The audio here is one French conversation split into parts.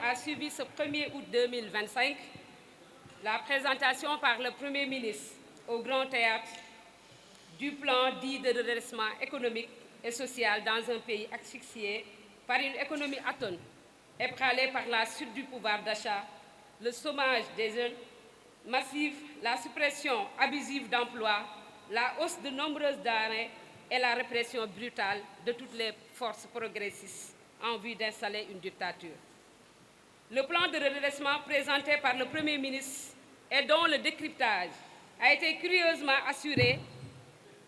a suivi ce 1er août 2025 la présentation par le Premier ministre au Grand Théâtre du plan dit de redressement économique et social dans un pays asphyxié par une économie atone, ébranlée par la chute du pouvoir d'achat, le chômage des jeunes massif, la suppression abusive d'emplois, la hausse de nombreuses denrées et la répression brutale de toutes les forces progressistes en vue d'installer une dictature. Le plan de redressement présenté par le Premier ministre et dont le décryptage a été curieusement assuré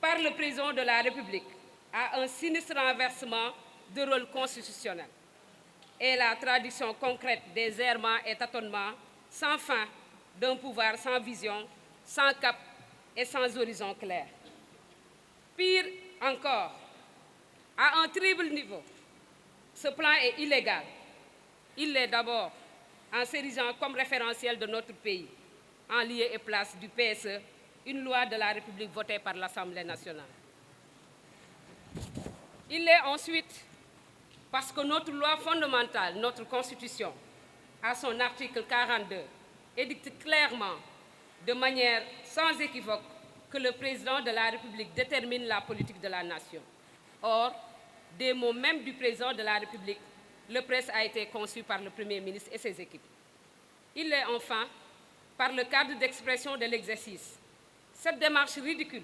par le président de la République a un sinistre renversement de rôle constitutionnel et la traduction concrète des errements et tâtonnements sans fin d'un pouvoir sans vision, sans cap et sans horizon clair. Pire encore, à un terrible niveau, ce plan est illégal. Il l'est d'abord en s'érigeant comme référentiel de notre pays, en lieu et place du PSE, une loi de la République votée par l'Assemblée nationale. Il l'est ensuite parce que notre loi fondamentale, notre Constitution, à son article 42, édicte clairement, de manière sans équivoque, que le président de la République détermine la politique de la nation. Or, des mots même du président de la République, le presse a été conçu par le Premier ministre et ses équipes. Il l'est enfin par le cadre d'expression de l'exercice. Cette démarche ridicule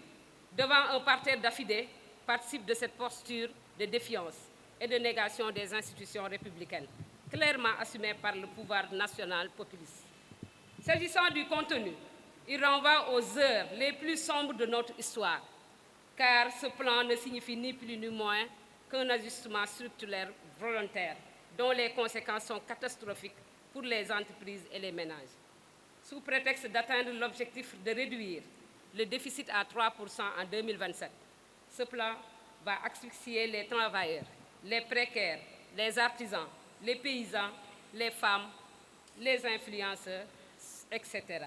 devant un parterre d'affidés participe de cette posture de défiance et de négation des institutions républicaines, clairement assumée par le pouvoir national populiste. S'agissant du contenu, il renvoie aux heures les plus sombres de notre histoire, car ce plan ne signifie ni plus ni moins qu'un ajustement structurel volontaire, dont les conséquences sont catastrophiques pour les entreprises et les ménages. Sous prétexte d'atteindre l'objectif de réduire le déficit à 3% en 2027, ce plan va asphyxier les travailleurs, les précaires, les artisans, les paysans, les femmes, les influenceurs, etc.,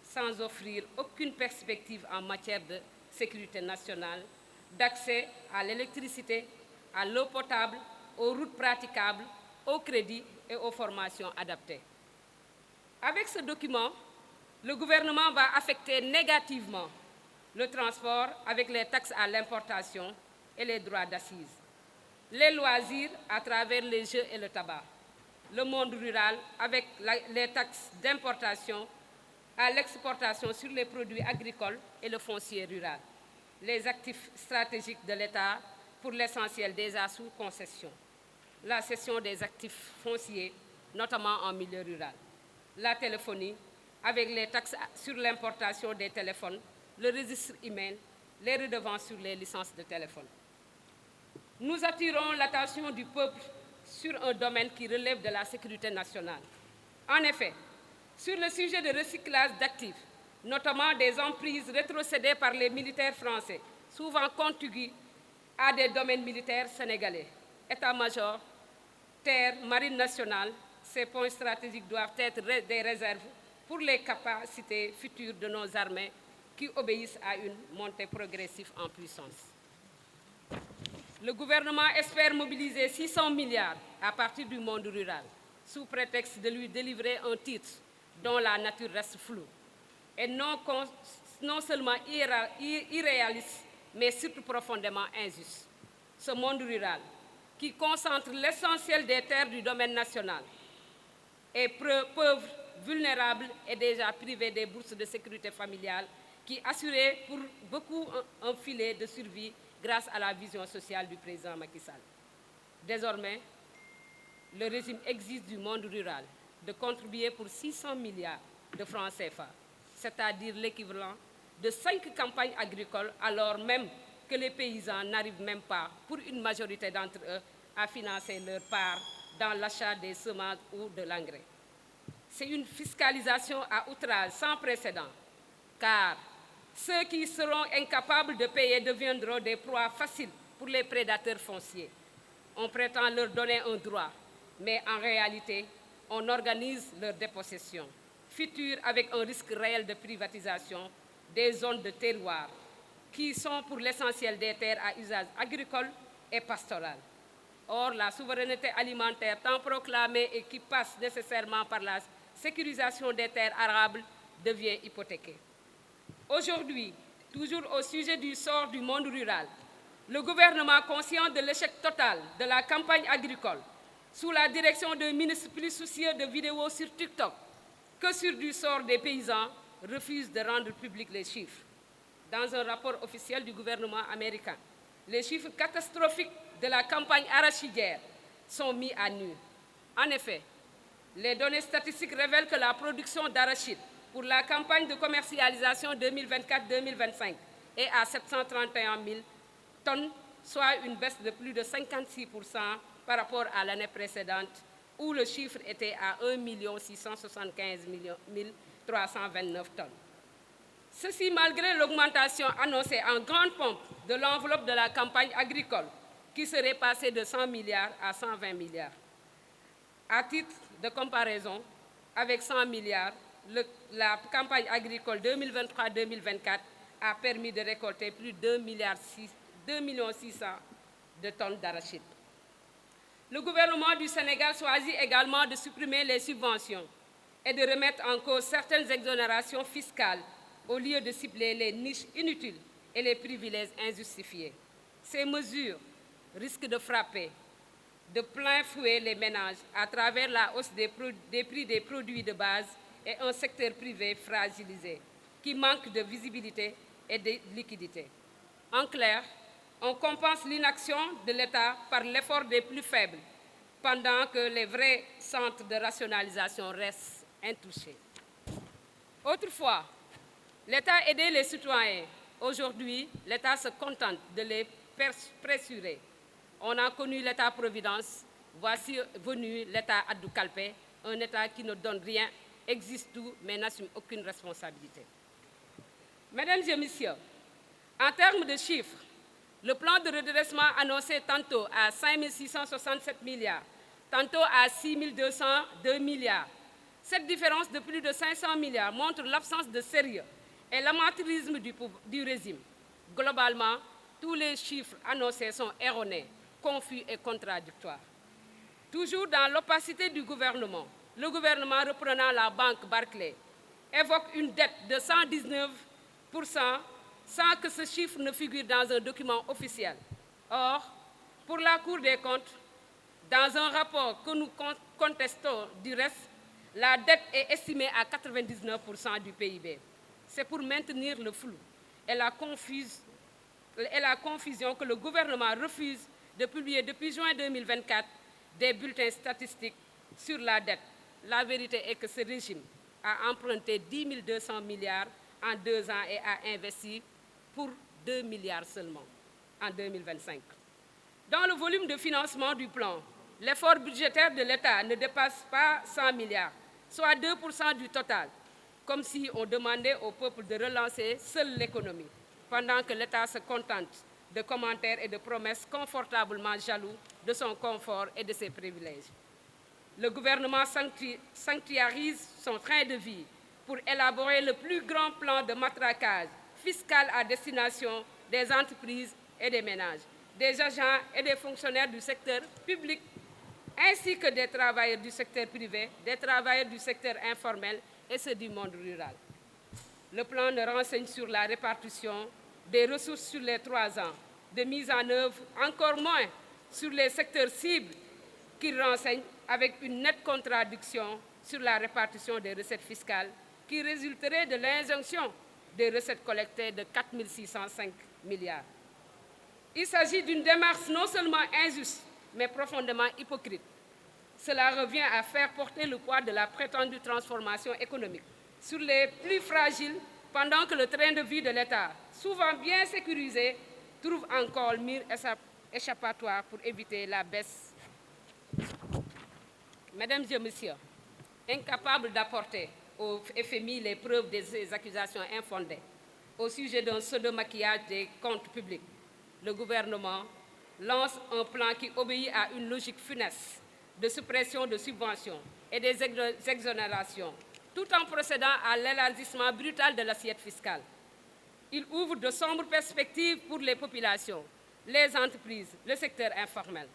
sans offrir aucune perspective en matière de sécurité nationale, d'accès à l'électricité, à l'eau potable, aux routes praticables, au crédit et aux formations adaptées. Avec ce document, le gouvernement va affecter négativement le transport avec les taxes à l'importation et les droits d'assises, les loisirs à travers les jeux et le tabac, le monde rural avec les taxes d'importation à l'exportation sur les produits agricoles et le foncier rural, les actifs stratégiques de l'État pour l'essentiel déjà sous concession, la cession des actifs fonciers, notamment en milieu rural, la téléphonie avec les taxes sur l'importation des téléphones, le registre email, les redevances sur les licences de téléphone. Nous attirons l'attention du peuple sur un domaine qui relève de la sécurité nationale. En effet, sur le sujet de recyclage d'actifs, notamment des emprises rétrocédées par les militaires français, souvent contigus à des domaines militaires sénégalais, état-major, terre, marine nationale, ces points stratégiques doivent être des réserves pour les capacités futures de nos armées qui obéissent à une montée progressive en puissance. Le gouvernement espère mobiliser 600 milliards à partir du monde rural, sous prétexte de lui délivrer un titre dont la nature reste floue, et non seulement irréaliste, mais surtout profondément injuste. Ce monde rural, qui concentre l'essentiel des terres du domaine national, est pauvre, vulnérable et déjà privé des bourses de sécurité familiale qui assuraient pour beaucoup un filet de survie grâce à la vision sociale du président Macky Sall. Désormais, le régime exige du monde rural de contribuer pour 600 milliards de francs CFA, c'est-à-dire l'équivalent de 5 campagnes agricoles, alors même que les paysans n'arrivent même pas, pour une majorité d'entre eux, à financer leur part dans l'achat des semences ou de l'engrais. C'est une fiscalisation à outrage sans précédent, car ceux qui seront incapables de payer deviendront des proies faciles pour les prédateurs fonciers. On prétend leur donner un droit, mais en réalité, on organise leur dépossession, future avec un risque réel de privatisation des zones de terroir, qui sont pour l'essentiel des terres à usage agricole et pastoral. Or, la souveraineté alimentaire tant proclamée et qui passe nécessairement par la sécurisation des terres arables devient hypothéquée. Aujourd'hui, toujours au sujet du sort du monde rural, le gouvernement, conscient de l'échec total de la campagne agricole, sous la direction d'un ministre plus soucieux de vidéos sur TikTok que sur du sort des paysans, refuse de rendre publics les chiffres. Dans un rapport officiel du gouvernement américain, les chiffres catastrophiques de la campagne arachidière sont mis à nu. En effet, les données statistiques révèlent que la production d'arachide pour la campagne de commercialisation 2024-2025 est à 731 000 tonnes, soit une baisse de plus de 56% par rapport à l'année précédente, où le chiffre était à 1 675 329 tonnes. Ceci malgré l'augmentation annoncée en grande pompe de l'enveloppe de la campagne agricole, qui serait passée de 100 milliards à 120 milliards. À titre de comparaison, avec 100 milliards, la campagne agricole 2023-2024 a permis de récolter plus de 2,6 millions de tonnes d'arachide. Le gouvernement du Sénégal choisit également de supprimer les subventions et de remettre en cause certaines exonérations fiscales au lieu de cibler les niches inutiles et les privilèges injustifiés. Ces mesures risquent de frapper de plein fouet les ménages à travers la hausse des prix des produits de base et un secteur privé fragilisé qui manque de visibilité et de liquidité. En clair, on compense l'inaction de l'État par l'effort des plus faibles, pendant que les vrais centres de rationalisation restent intouchés. Autrefois, l'État aidait les citoyens. Aujourd'hui, l'État se contente de les pressurer. On a connu l'État-providence, voici venu l'État Adou-Kalpé, un État qui ne donne rien, existe tout, mais n'assume aucune responsabilité. Mesdames et messieurs, en termes de chiffres, le plan de redressement annoncé tantôt à 5 667 milliards, tantôt à 6 202 milliards. Cette différence de plus de 500 milliards montre l'absence de sérieux et l'amateurisme du régime. Globalement, tous les chiffres annoncés sont erronés, confus et contradictoires. Toujours dans l'opacité du gouvernement, le gouvernement reprenant la banque Barclays évoque une dette de 119% sans que ce chiffre ne figure dans un document officiel. Or, pour la Cour des comptes, dans un rapport que nous contestons du reste, la dette est estimée à 99% du PIB. C'est pour maintenir le flou et la confusion que le gouvernement refuse de publier depuis juin 2024 des bulletins statistiques sur la dette. La vérité est que ce régime a emprunté 10 200 milliards en 2 ans et a investi pour 2 milliards seulement en 2025. Dans le volume de financement du plan, l'effort budgétaire de l'État ne dépasse pas 100 milliards, soit 2% du total, comme si on demandait au peuple de relancer seule l'économie, pendant que l'État se contente de commentaires et de promesses confortablement jaloux de son confort et de ses privilèges. Le gouvernement sanctuarise son train de vie pour élaborer le plus grand plan de matraquage fiscal à destination des entreprises et des ménages, des agents et des fonctionnaires du secteur public, ainsi que des travailleurs du secteur privé, des travailleurs du secteur informel et ceux du monde rural. Le plan ne renseigne sur la répartition des ressources sur les 3 ans de mise en œuvre, encore moins sur les secteurs cibles qu'il renseigne, avec une nette contradiction sur la répartition des recettes fiscales qui résulterait de l'injonction des recettes collectées de 4 605 milliards. Il s'agit d'une démarche non seulement injuste, mais profondément hypocrite. Cela revient à faire porter le poids de la prétendue transformation économique sur les plus fragiles, pendant que le train de vie de l'État, souvent bien sécurisé, trouve encore mire échappatoire pour éviter la baisse. Mesdames et messieurs, incapables d'apporter au FMI les preuves de ces accusations infondées au sujet d'un pseudo-maquillage des comptes publics, le gouvernement lance un plan qui obéit à une logique funeste de suppression de subventions et des exonérations, tout en procédant à l'élargissement brutal de l'assiette fiscale. Il ouvre de sombres perspectives pour les populations, les entreprises, le secteur informel.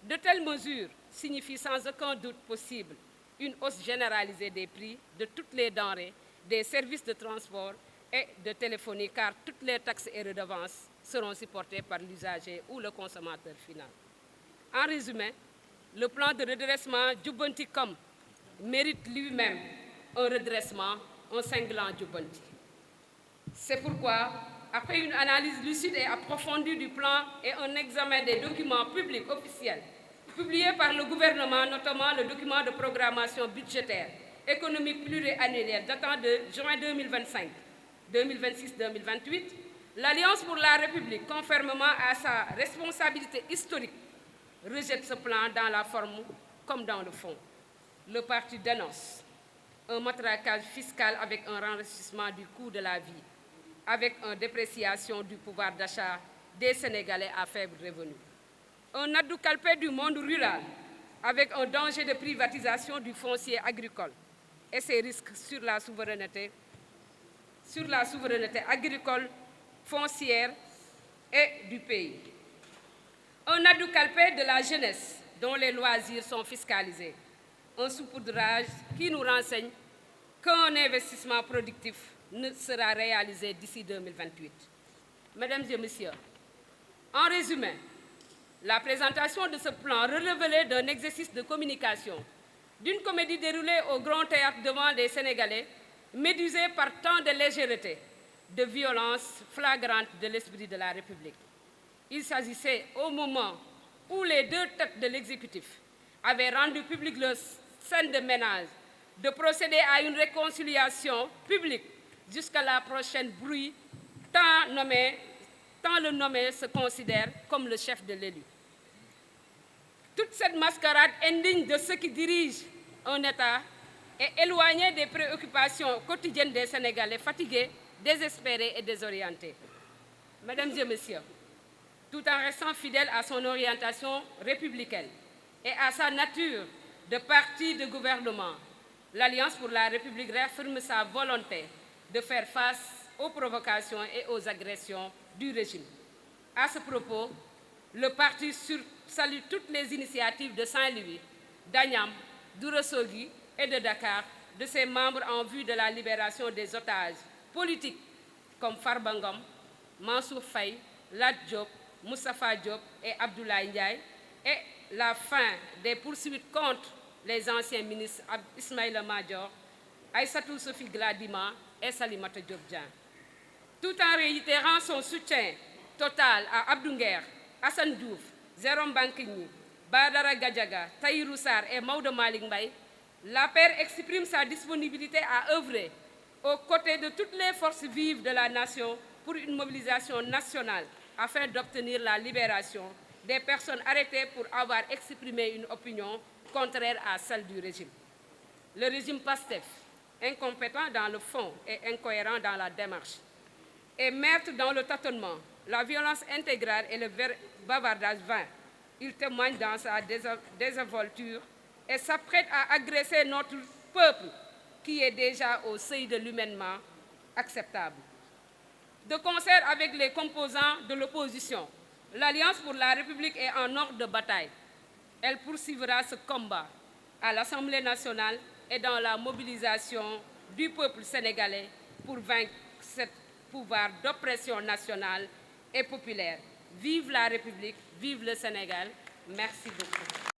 De telles mesures signifient sans aucun doute possible une hausse généralisée des prix de toutes les denrées, des services de transport et de téléphonie, car toutes les taxes et redevances seront supportées par l'usager ou le consommateur final. En résumé, le plan de redressement Jubbanti-Com mérite lui-même un redressement, un cinglant Jubbanti. C'est pourquoi, après une analyse lucide et approfondie du plan et un examen des documents publics officiels publiés par le gouvernement, notamment le document de programmation budgétaire économique pluriannuel datant de juin 2025, 2026-2028, l'Alliance pour la République, conformément à sa responsabilité historique, rejette ce plan dans la forme comme dans le fond. Le parti dénonce un matraquage fiscal avec un enrichissement du coût de la vie, avec une dépréciation du pouvoir d'achat des Sénégalais à faible revenu. Un addou-calpé du monde rural, avec un danger de privatisation du foncier agricole et ses risques sur la souveraineté agricole, foncière et du pays. Un addou-calpé de la jeunesse, dont les loisirs sont fiscalisés. Un saupoudrage qui nous renseigne qu'un investissement productif ne sera réalisé d'ici 2028. Mesdames et messieurs, en résumé, la présentation de ce plan relevait d'un exercice de communication, d'une comédie déroulée au grand théâtre devant les Sénégalais, médusée par tant de légèreté, de violence flagrante de l'esprit de la République. Il s'agissait, au moment où les deux têtes de l'exécutif avaient rendu public leur scène de ménage, de procéder à une réconciliation publique jusqu'à la prochaine bruit, tant le nommé se considère comme le chef de l'élu. Toute cette mascarade indigne de ceux qui dirigent un État est éloignée des préoccupations quotidiennes des Sénégalais fatigués, désespérés et désorientés. Mesdames et messieurs, tout en restant fidèle à son orientation républicaine et à sa nature de parti de gouvernement, l'Alliance pour la République réaffirme sa volonté de faire face aux provocations et aux agressions du régime. À ce propos, le parti salue toutes les initiatives de Saint-Louis, d'Agnam, d'Ourossogui et de Dakar, de ses membres en vue de la libération des otages politiques comme Farba Ngom, Mansour Faye, Lat Diop, Moustapha Diop et Abdoulaye Ndiaye, et la fin des poursuites contre les anciens ministres Ismaïla Madior, Aïssatou Sophie Gladima et Salimata Diop Dieng. Tout en réitérant son soutien total à Abdou Nguer, Assane Diouf, Jérôme Bankigny, Badara Gadiaga, Tahirou Sarr et Maodo Malick Mbaye, l'APR exprime sa disponibilité à œuvrer aux côtés de toutes les forces vives de la nation pour une mobilisation nationale afin d'obtenir la libération des personnes arrêtées pour avoir exprimé une opinion contraire à celle du régime. Le régime PASTEF, incompétent dans le fond et incohérent dans la démarche, est maître dans le tâtonnement, la violence intégrale et le bavardage vain. Il témoigne dans sa désinvolture et s'apprête à agresser notre peuple qui est déjà au seuil de l'humainement acceptable. De concert avec les composants de l'opposition, l'Alliance pour la République est en ordre de bataille. Elle poursuivra ce combat à l'Assemblée nationale et dans la mobilisation du peuple sénégalais pour vaincre ce pouvoir d'oppression nationale et populaire. Vive la République, vive le Sénégal. Merci beaucoup.